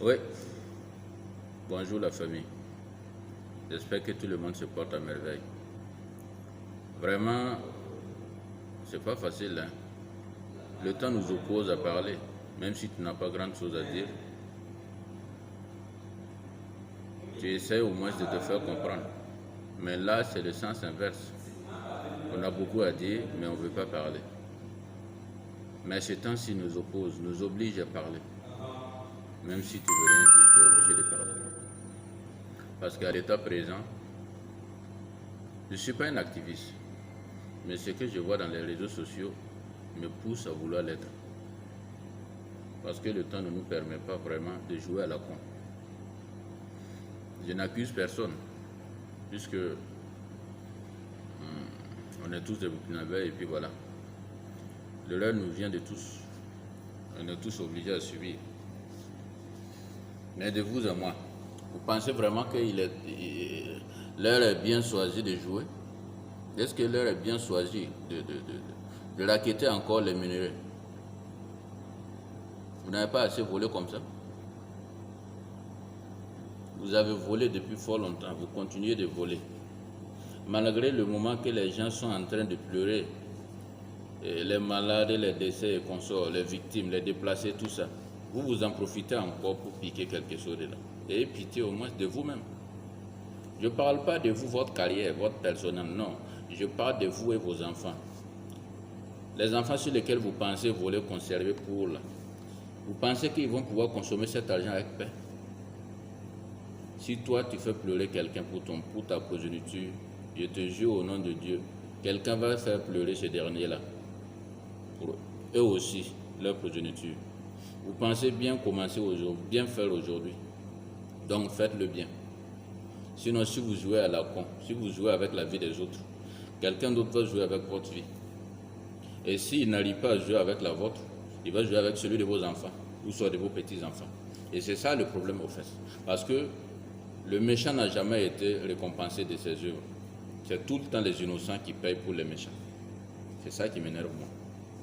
Oui, bonjour la famille. J'espère que tout le monde se porte à merveille. Vraiment, c'est pas facile, hein. Le temps nous oppose à parler, même si tu n'as pas grand chose à dire. Tu essaies au moins de te faire comprendre. Mais là, c'est le sens inverse. On a beaucoup à dire, mais on ne veut pas parler. Mais ce temps-ci nous oppose, nous oblige à parler. Même si tu veux rien dire, tu es obligé de parler. Parce qu'à l'état présent, je ne suis pas un activiste. Mais ce que je vois dans les réseaux sociaux me pousse à vouloir l'être. Parce que le temps ne nous permet pas vraiment de jouer à la con. Je n'accuse personne, puisque on est tous des Burkinabés et puis voilà. Le leur nous vient de tous. On est tous obligés à subir. Mais de vous à moi, vous pensez vraiment que l'heure est bien choisi de jouer? Est-ce que l'heure est bien choisie de raqueter encore les minerais? Vous n'avez pas assez volé comme ça? Vous avez volé depuis fort longtemps, vous continuez de voler. Malgré le moment que les gens sont en train de pleurer, les malades, les décès et consorts, les victimes, les déplacés, tout ça, vous en profitez encore pour piquer quelque chose de là. Ayez pitié au moins de vous-même. Je ne parle pas de vous, votre carrière, votre personnel, non. Je parle de vous et vos enfants. Les enfants sur lesquels vous pensez voler, conserver pour là. Vous pensez qu'ils vont pouvoir consommer cet argent avec paix? Si toi tu fais pleurer quelqu'un pour ta progéniture, je te jure au nom de Dieu, quelqu'un va faire pleurer ces derniers-là. Pour eux aussi, leur progéniture. Vous pensez bien commencer aujourd'hui, bien faire aujourd'hui. Donc faites-le bien. Sinon, si vous jouez à la con, si vous jouez avec la vie des autres, quelqu'un d'autre va jouer avec votre vie. Et s'il n'arrive pas à jouer avec la vôtre, il va jouer avec celui de vos enfants, ou soit de vos petits-enfants. Et c'est ça le problème au fait. Parce que le méchant n'a jamais été récompensé de ses œuvres. C'est tout le temps les innocents qui payent pour les méchants. C'est ça qui m'énerve moi.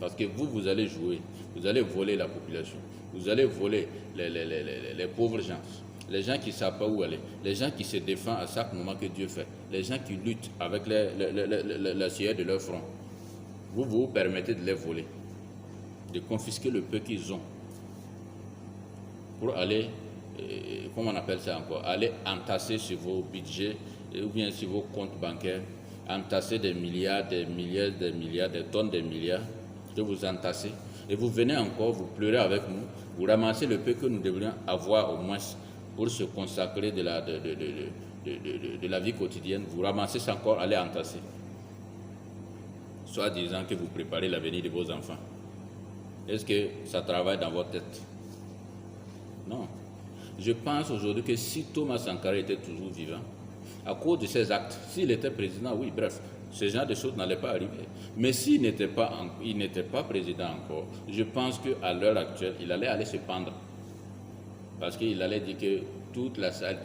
Parce que vous allez jouer, vous allez voler la population, vous allez voler les pauvres gens, les gens qui ne savent pas où aller, les gens qui se défendent à chaque moment que Dieu fait, les gens qui luttent avec la sueur de leur front. Vous permettez de les voler, de confisquer le peu qu'ils ont pour aller, comment on appelle ça encore, aller entasser sur vos budgets ou bien sur vos comptes bancaires, entasser des milliards, des milliards, des milliards, des tonnes de milliards que vous entassez. Et vous venez encore, vous pleurez avec nous, vous ramassez le peu que nous devrions avoir au moins pour se consacrer de la vie quotidienne, vous ramassez ça encore, allez entasser. Soit disant que vous préparez l'avenir de vos enfants. Est-ce que ça travaille dans votre tête? Non. Je pense aujourd'hui que si Thomas Sankara était toujours vivant, à cause de ses actes, s'il était président, oui, bref, ce genre de choses n'allaient pas arriver. Mais s'il n'était pas président encore, je pense qu'à l'heure actuelle, il allait aller se pendre. Parce qu'il allait dire que tous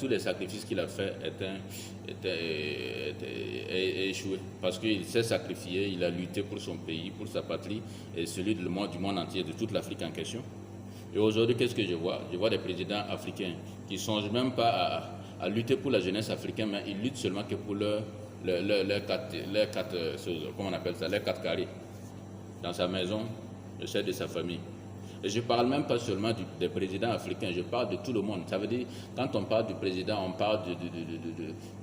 les sacrifices qu'il a faits étaient échoués. Parce qu'il s'est sacrifié, il a lutté pour son pays, pour sa patrie, et celui du monde entier, de toute l'Afrique en question. Et aujourd'hui, qu'est-ce que je vois? Je vois des présidents africains qui ne songent même pas à lutter pour la jeunesse africaine, mais ils luttent seulement que pour leurs quatre carrés. Dans sa maison, le chef de sa famille. Et je ne parle même pas seulement des présidents africains, je parle de tout le monde. Ça veut dire, quand on parle du président, on parle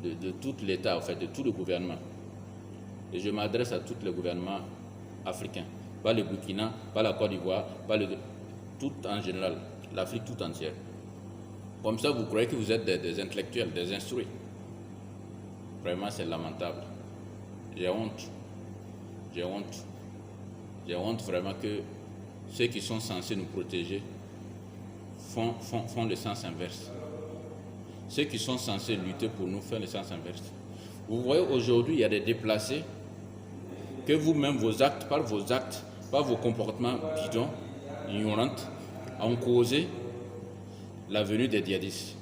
de tout l'État, en fait, de tout le gouvernement. Et je m'adresse à tous les gouvernements africains. Pas le Burkina, pas la Côte d'Ivoire, tout en général, l'Afrique tout entière. Comme ça, vous croyez que vous êtes des intellectuels, des instruits. Vraiment, c'est lamentable. J'ai honte. J'ai honte. J'ai honte vraiment que ceux qui sont censés nous protéger font le sens inverse. Ceux qui sont censés lutter pour nous font le sens inverse. Vous voyez, aujourd'hui, il y a des déplacés que vous-même, par vos comportements bidons, ignorants, ont causé la venue des djihadistes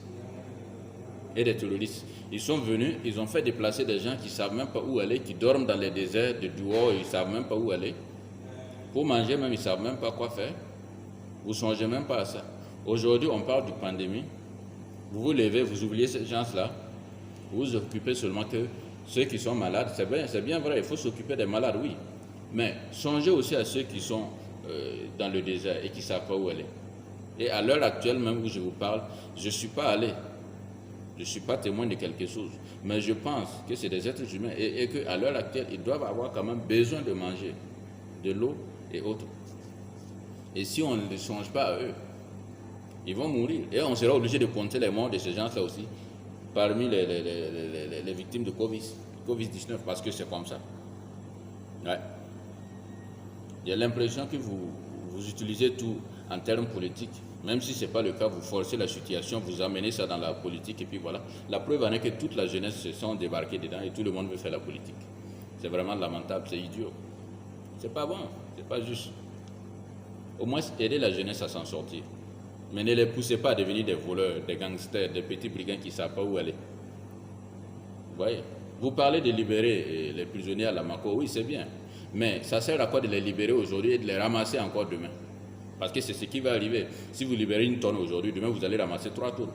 et des terroristes. Ils sont venus, ils ont fait déplacer des gens qui ne savent même pas où aller, qui dorment dans les déserts de dehors, ils ne savent même pas où aller. Pour manger même, ils ne savent même pas quoi faire. Vous ne songez même pas à ça. Aujourd'hui, on parle de pandémie. Vous vous levez, vous oubliez ces gens-là. Vous vous occupez seulement que ceux qui sont malades. C'est bien vrai, il faut s'occuper des malades, oui. Mais songez aussi à ceux qui sont dans le désert et qui ne savent pas où aller. Et à l'heure actuelle, même où je vous parle, je ne suis pas allé. Je ne suis pas témoin de quelque chose. Mais je pense que c'est des êtres humains et qu'à l'heure actuelle, ils doivent avoir quand même besoin de manger, de l'eau et autres. Et si on ne songe pas à eux, ils vont mourir. Et on sera obligé de compter les morts de ces gens-là aussi parmi les victimes de Covid-19 parce que c'est comme ça. Ouais. Il y a l'impression que vous utilisez tout en termes politiques. Même si ce n'est pas le cas, vous forcez la situation, vous amenez ça dans la politique et puis voilà. La preuve en est que toute la jeunesse se sont débarqués dedans et tout le monde veut faire la politique. C'est vraiment lamentable, c'est idiot. C'est pas bon, c'est pas juste. Au moins, aider la jeunesse à s'en sortir. Mais ne les poussez pas à devenir des voleurs, des gangsters, des petits brigands qui ne savent pas où aller. Vous voyez? Vous parlez de libérer les prisonniers à la Mako, oui, c'est bien. Mais ça sert à quoi de les libérer aujourd'hui et de les ramasser encore demain? Parce que c'est ce qui va arriver. Si vous libérez une tonne aujourd'hui, demain vous allez ramasser 3 tonnes.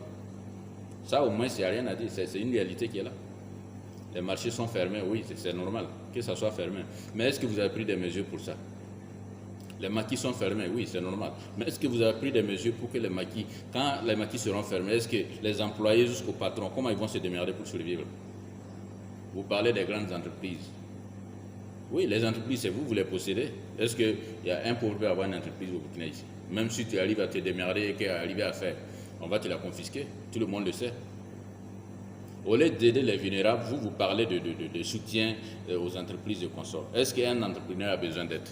Ça au moins, il n'y a rien à dire. C'est une réalité qui est là. Les marchés sont fermés, oui, c'est normal que ça soit fermé. Mais est-ce que vous avez pris des mesures pour ça? Les maquis sont fermés, oui, c'est normal. Mais est-ce que vous avez pris des mesures pour que les maquis, quand les maquis seront fermés, est-ce que les employés jusqu'au patron, comment ils vont se démerder pour survivre? Vous parlez des grandes entreprises. Oui, les entreprises, c'est vous les possédez. Est-ce qu'il y a un pauvre peut avoir une entreprise au Burkina ici? Même si tu arrives à te démerder et qu'elle arrive à faire, on va te la confisquer. Tout le monde le sait. Au lieu d'aider les vulnérables, vous parlez de soutien aux entreprises de consorts. Est-ce qu'un entrepreneur a besoin d'aide?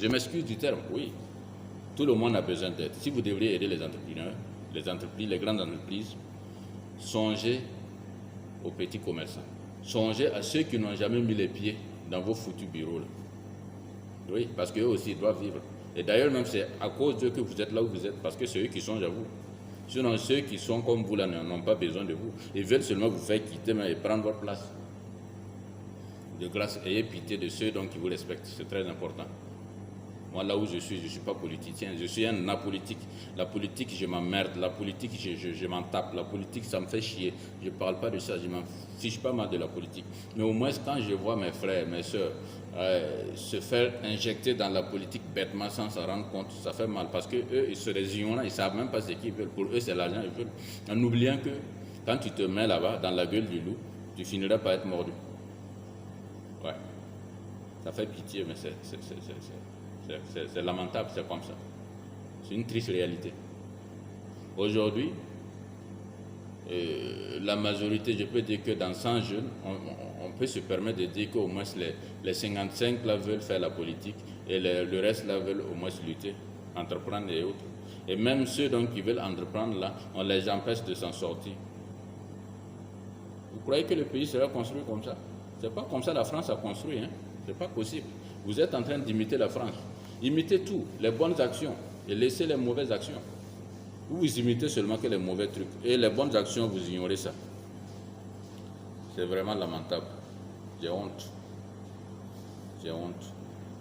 Je m'excuse du terme, oui. Tout le monde a besoin d'aide. Si vous devriez aider les entrepreneurs, les entreprises, les grandes entreprises, songez aux petits commerçants. Songez à ceux qui n'ont jamais mis les pieds dans vos foutus bureaux. Là. Oui, parce qu'eux aussi doivent vivre. Et d'ailleurs, même c'est à cause d'eux que vous êtes là où vous êtes, parce que c'est eux qui songent à vous. Sinon, ceux qui sont comme vous là n'ont pas besoin de vous. Ils veulent seulement vous faire quitter et prendre votre place. De grâce, ayez pitié de ceux donc, qui vous respectent. C'est très important. Moi, là où je ne suis pas politicien, je suis un apolitique. La politique, je m'emmerde. La politique, je m'en tape. La politique, ça me fait chier. Je ne parle pas de ça, je m'en fiche pas mal de la politique. Mais au moins, quand je vois mes frères, mes soeurs se faire injecter dans la politique bêtement sans s'en rendre compte, ça fait mal. Parce qu'eux, ils se résignent là, ils ne savent même pas ce qu'ils veulent. Pour eux, c'est l'argent qu'ils veulent. En oubliant que quand tu te mets là-bas, dans la gueule du loup, tu finiras par être mordu. Ouais. Ça fait pitié, mais c'est lamentable, c'est comme ça. C'est une triste réalité. Aujourd'hui, la majorité, je peux dire que dans 100 jeunes, on peut se permettre de dire qu'au moins les 55 là veulent faire la politique et le reste là veulent au moins lutter, entreprendre et autres. Et même ceux donc, qui veulent entreprendre là, on les empêche de s'en sortir. Vous croyez que le pays sera construit comme ça? C'est pas comme ça la France a construit, hein? C'est pas possible. Vous êtes en train d'imiter la France. Imitez tout, les bonnes actions et laissez les mauvaises actions. Vous imitez seulement que les mauvais trucs. Et les bonnes actions, vous ignorez ça. C'est vraiment lamentable. J'ai honte. J'ai honte.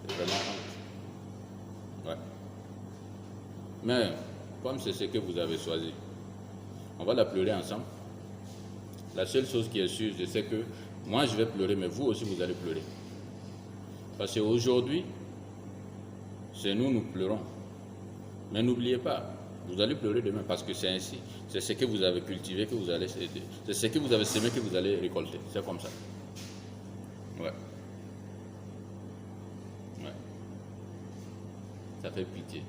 C'est vraiment honte. Ouais. Mais, comme c'est ce que vous avez choisi, on va la pleurer ensemble. La seule chose qui est sûre, c'est que moi je vais pleurer, mais vous aussi vous allez pleurer. Parce qu'aujourd'hui, c'est nous pleurons. Mais n'oubliez pas, vous allez pleurer demain parce que c'est ainsi. C'est ce que vous avez cultivé que vous allez aider. C'est ce que vous avez semé que vous allez récolter. C'est comme ça. Ouais. Ouais. Ça fait pitié.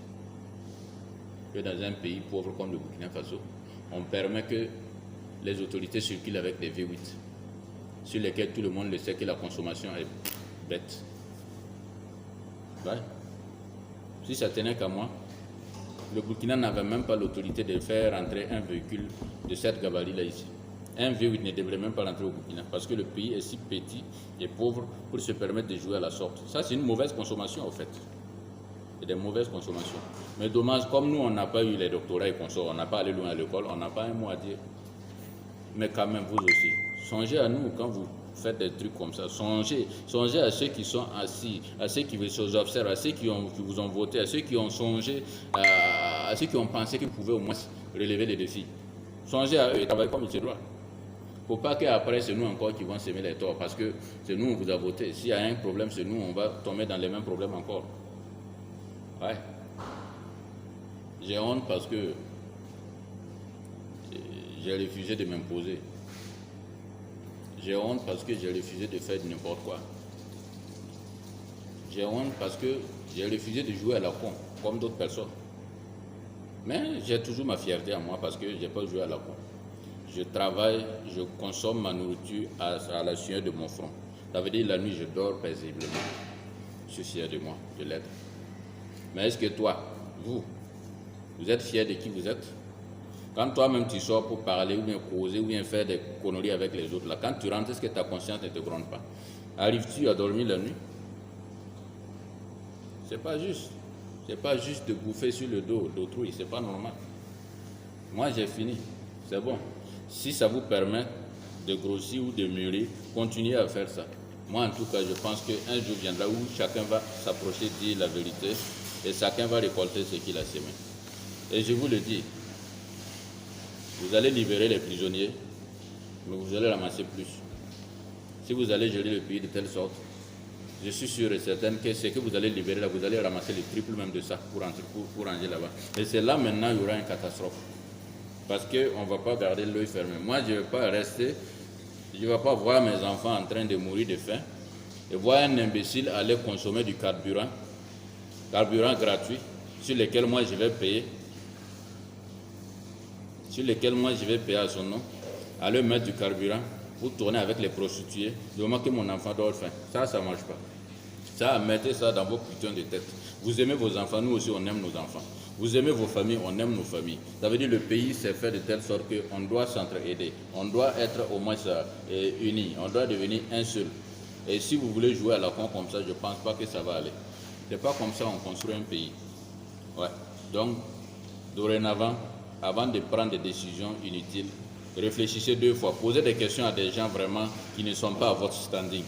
Que dans un pays pauvre comme le Burkina Faso, on permet que les autorités circulent avec des V8 sur lesquels tout le monde le sait que la consommation est bête. Ouais. Si ça tenait qu'à moi, le Burkina n'avait même pas l'autorité de faire rentrer un véhicule de cette gabarit-là ici. Un V8 ne devrait même pas rentrer au Burkina parce que le pays est si petit et pauvre pour se permettre de jouer à la sorte. Ça, c'est une mauvaise consommation, en fait. C'est des mauvaises consommations. Mais dommage, comme nous, on n'a pas eu les doctorats et consorts, on n'a pas allé loin à l'école, on n'a pas un mot à dire. Mais quand même, vous aussi, songez à nous quand vous faites des trucs comme ça. Songez à ceux qui sont assis, à ceux qui vous observent, à ceux qui vous ont voté, à ceux qui ont songé à à ceux qui ont pensé qu'ils pouvaient au moins relever les défis. Songez à eux et travaillez comme il se doit. Il ne faut pas qu'après, c'est nous encore qui vont s'aimer les torts, parce que c'est nous, on vous a voté. S'il y a un problème, c'est nous, on va tomber dans les mêmes problèmes encore. Ouais. J'ai honte parce que j'ai refusé de m'imposer. J'ai honte parce que j'ai refusé de faire n'importe quoi. J'ai honte parce que j'ai refusé de jouer à la con, comme d'autres personnes. Mais j'ai toujours ma fierté à moi parce que je n'ai pas joué à la con. Je travaille, je consomme ma nourriture à la sueur de mon front. Ça veut dire la nuit, je dors paisiblement. Je suis fier de moi, de l'être. Mais est-ce que toi, vous êtes fier de qui vous êtes? Quand toi-même tu sors pour parler ou bien causer ou bien faire des conneries avec les autres, là, quand tu rentres, est-ce que ta conscience ne te gronde pas? Arrives-tu à dormir la nuit? C'est pas juste. C'est pas juste de bouffer sur le dos d'autrui, c'est pas normal. Moi j'ai fini, c'est bon. Si ça vous permet de grossir ou de mûrir, continuez à faire ça. Moi en tout cas, je pense qu'un jour viendra où chacun va s'approcher, dire la vérité et chacun va récolter ce qu'il a semé. Et je vous le dis, vous allez libérer les prisonniers, mais vous allez ramasser plus. Si vous allez gérer le pays de telle sorte, je suis sûr et certain que ce que vous allez libérer là, vous allez ramasser le triple même de ça pour ranger là-bas. Et c'est là maintenant il y aura une catastrophe. Parce qu'on ne va pas garder l'œil fermé. Moi, je ne vais pas rester, je ne vais pas voir mes enfants en train de mourir de faim et voir un imbécile aller consommer du carburant gratuit, sur lequel moi je vais payer, à son nom, aller mettre du carburant pour tourner avec les prostituées, du moment que mon enfant dort faim. Ça ne marche pas. Ça, mettez ça dans vos putains de tête. Vous aimez vos enfants, nous aussi on aime nos enfants. Vous aimez vos familles, on aime nos familles. Ça veut dire que le pays s'est fait de telle sorte qu'on doit s'entraider. On doit être au moins unis. On doit devenir un seul. Et si vous voulez jouer à la con comme ça, je ne pense pas que ça va aller. C'est pas comme ça qu'on construit un pays. Ouais. Donc, dorénavant, avant de prendre des décisions inutiles, réfléchissez 2 fois. Posez des questions à des gens vraiment qui ne sont pas à votre standing.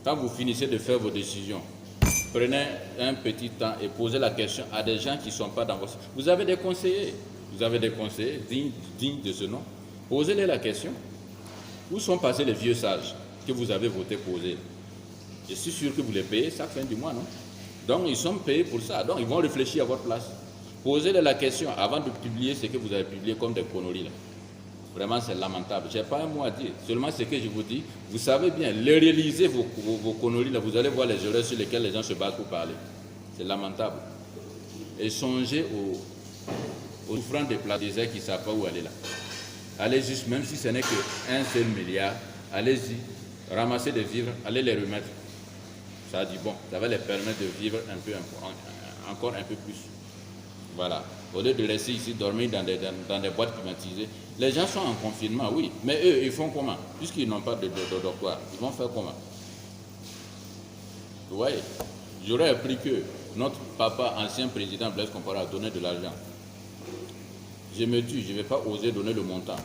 Quand vous finissez de faire vos décisions, prenez un petit temps et posez la question à des gens qui ne sont pas dans votre... Vous avez des conseillers dignes de ce nom. Posez-les la question. Où sont passés les vieux sages que vous avez voté poser? Je suis sûr que vous les payez chaque fin du mois, non? Donc ils sont payés pour ça. Donc ils vont réfléchir à votre place. Posez-les la question avant de publier ce que vous avez publié comme des conneries là. Vraiment, c'est lamentable. Je n'ai pas un mot à dire. Seulement ce que je vous dis, vous savez bien, réalisez vos conneries là, vous allez voir les erreurs sur lesquelles les gens se battent pour parler. C'est lamentable. Et songez aux souffrants des plats déserts qui ne savent pas où aller là. Allez juste, même si ce n'est qu'un seul milliard, allez-y, ramassez des vivres, allez les remettre. Ça dit bon, ça va les permettre de vivre encore un peu plus. Voilà. Au lieu de laisser ici dormir dans des boîtes climatisées. Les gens sont en confinement, oui. Mais eux, ils font comment? Puisqu'ils n'ont pas de dortoir, ils vont faire comment? Vous voyez? J'aurais appris que notre papa, ancien président Blaise Compaoré, a donné de l'argent. Je me dis, je ne vais pas oser donner le montant.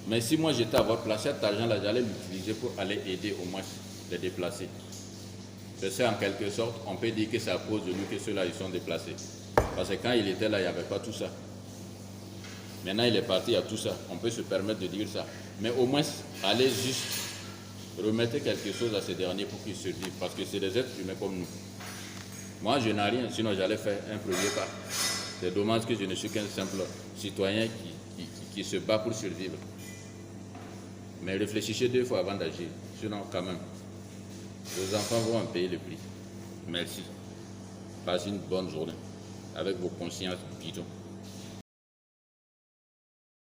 Mais si moi j'étais à votre place, cet argent-là, j'allais l'utiliser pour aller aider au moins les déplacés. C'est en quelque sorte, on peut dire que c'est à cause de nous que ceux-là, ils sont déplacés. Parce que quand il était là, il n'y avait pas tout ça. Maintenant, il est parti, il y a tout ça. On peut se permettre de dire ça. Mais au moins, allez juste remettre quelque chose à ces derniers pour qu'ils se vivent. Parce que c'est des êtres humains comme nous. Moi, je n'ai rien, sinon j'allais faire un premier pas. C'est dommage que je ne suis qu'un simple citoyen qui se bat pour survivre. Mais réfléchissez 2 fois avant d'agir. Sinon, quand même, vos enfants vont en payer le prix. Merci. Passez une bonne journée avec vos consciences bidons.